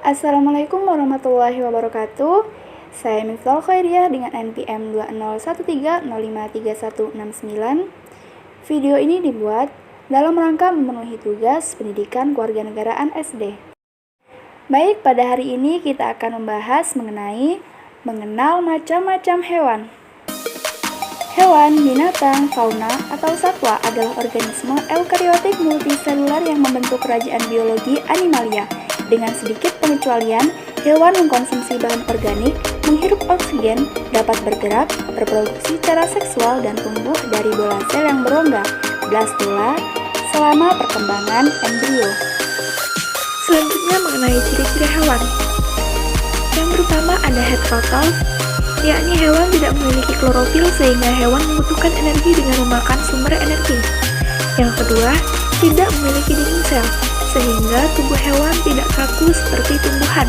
Assalamualaikum warahmatullahi wabarakatuh. Saya Miftah Khairiyah dengan NPM 2013053169. Video ini dibuat dalam rangka memenuhi tugas pendidikan kewarganegaraan SD. Baik, pada hari ini kita akan membahas mengenai mengenal macam-macam hewan. Hewan, binatang, fauna, atau satwa adalah organisme eukariotik multiselular yang membentuk kerajaan biologi animalia. Dengan sedikit pengecualian, hewan mengkonsumsi bahan organik, menghirup oksigen, dapat bergerak, berproduksi secara seksual, dan tumbuh dari bola sel yang berongga, blastula, selama perkembangan embrio. Selanjutnya mengenai ciri-ciri hewan. Yang pertama ada heterotrof, yakni hewan tidak memiliki klorofil sehingga hewan membutuhkan energi dengan memakan sumber energi. Yang kedua, tidak memiliki dinding sel, sehingga tubuh hewan tidak kaku seperti tumbuhan.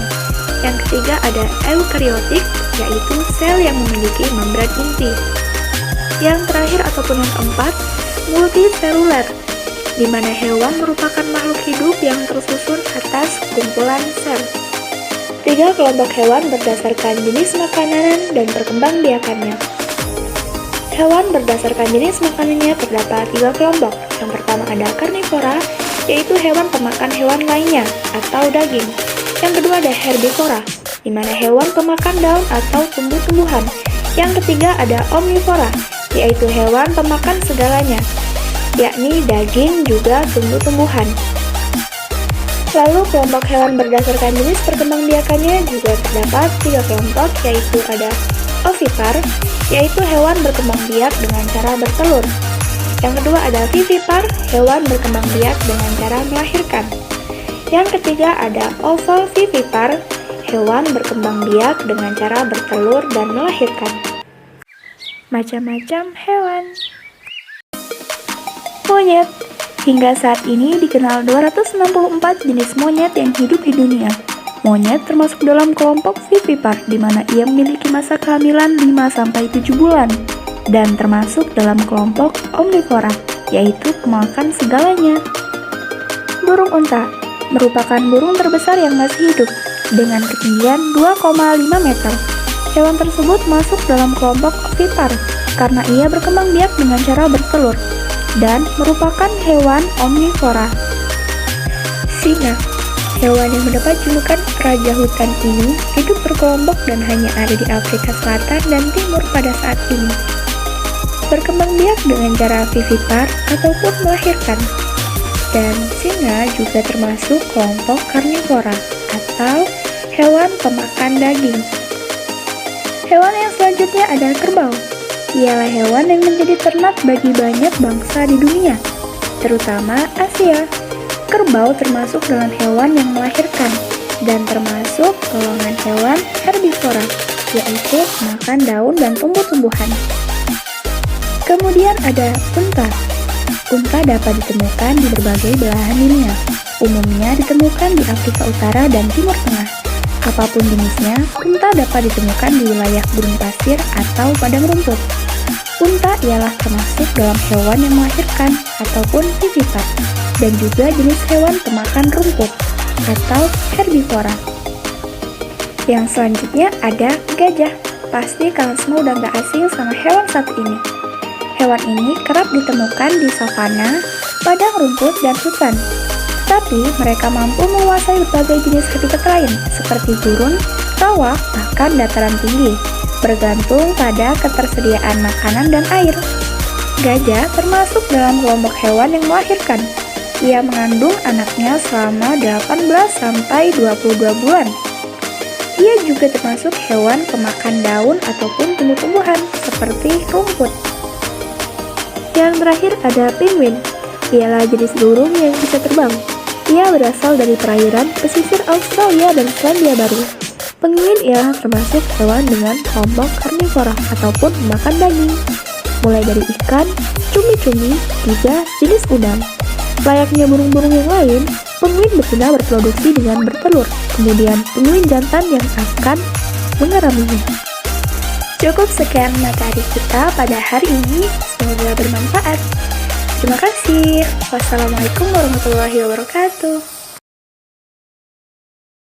Yang ketiga ada eukariotik, yaitu sel yang memiliki membran inti. Yang terakhir ataupun yang keempat, multiselular, di mana hewan merupakan makhluk hidup yang tersusun atas kumpulan sel. 3 kelompok hewan berdasarkan jenis makanan dan perkembangbiakannya. Hewan berdasarkan jenis makanannya terdapat 3 kelompok. Yang pertama ada karnivora, yaitu hewan pemakan hewan lainnya atau daging. Yang kedua ada herbivora, di mana hewan pemakan daun atau tumbuh-tumbuhan. Yang ketiga ada omnivora, yaitu hewan pemakan segalanya, yakni daging juga tumbuh-tumbuhan. Lalu kelompok hewan berdasarkan jenis perkembangbiakannya juga terdapat 3 kelompok, yaitu ada ovipar, yaitu hewan berkembang biak dengan cara bertelur. Yang kedua ada vivipar, hewan berkembang biak dengan cara melahirkan. Yang ketiga ada ovolvivipar, hewan berkembang biak dengan cara bertelur dan melahirkan. Macam-macam hewan. Monyet. Hingga saat ini dikenal 264 jenis monyet yang hidup di dunia. Monyet termasuk dalam kelompok vivipar, di mana ia memiliki masa kehamilan 5-7 bulan. Dan termasuk dalam kelompok omnivora, yaitu pemakan segalanya. Burung unta merupakan burung terbesar yang masih hidup, dengan ketinggian 2,5 meter. Hewan tersebut masuk dalam kelompok ovipar, karena ia berkembang biak dengan cara bertelur, dan merupakan hewan omnivora. Singa, hewan yang mendapat julukan raja hutan ini, hidup berkelompok dan hanya ada di Afrika Selatan dan Timur pada saat ini. Berkembang biak dengan cara vivipar ataupun melahirkan. Dan singa juga termasuk kelompok karnivora atau hewan pemakan daging. Hewan yang selanjutnya adalah kerbau. Ialah hewan yang menjadi ternak bagi banyak bangsa di dunia, terutama Asia. Kerbau termasuk dalam hewan yang melahirkan dan termasuk golongan hewan herbivora, yaitu makan daun dan tumbuh-tumbuhan. Kemudian ada unta. Unta dapat ditemukan di berbagai belahan dunia. Umumnya ditemukan di Afrika Utara dan Timur Tengah. Apapun jenisnya, unta dapat ditemukan di wilayah gurun pasir atau padang rumput. Unta ialah termasuk dalam hewan yang melahirkan ataupun vivipar, dan juga jenis hewan pemakan rumput atau herbivora. Yang selanjutnya ada gajah. Pasti kalian semua udah gak asing sama hewan satu ini. Hewan ini kerap ditemukan di savana, padang rumput, dan hutan. Tapi mereka mampu menguasai berbagai jenis habitat lain, seperti gurun, rawa, bahkan dataran tinggi, bergantung pada ketersediaan makanan dan air. Gajah termasuk dalam kelompok hewan yang melahirkan. Ia mengandung anaknya selama 18-22 bulan. Ia juga termasuk hewan pemakan daun ataupun tumbuh-tumbuhan, seperti rumput. Yang terakhir ada penguin. Ialah jenis burung yang bisa terbang. Ia berasal dari perairan pesisir Australia dan Selandia Baru. Penguin ialah termasuk hewan dengan kelompok karnivora ataupun makan daging, mulai dari ikan, cumi-cumi, hingga jenis udang. Layaknya burung-burung yang lain, penguin betina berproduksi dengan bertelur, kemudian penguin jantan yang akan mengeraminya. Cukup sekian materi kita pada hari ini, semoga bermanfaat. Terima kasih. Wassalamualaikum warahmatullahi wabarakatuh.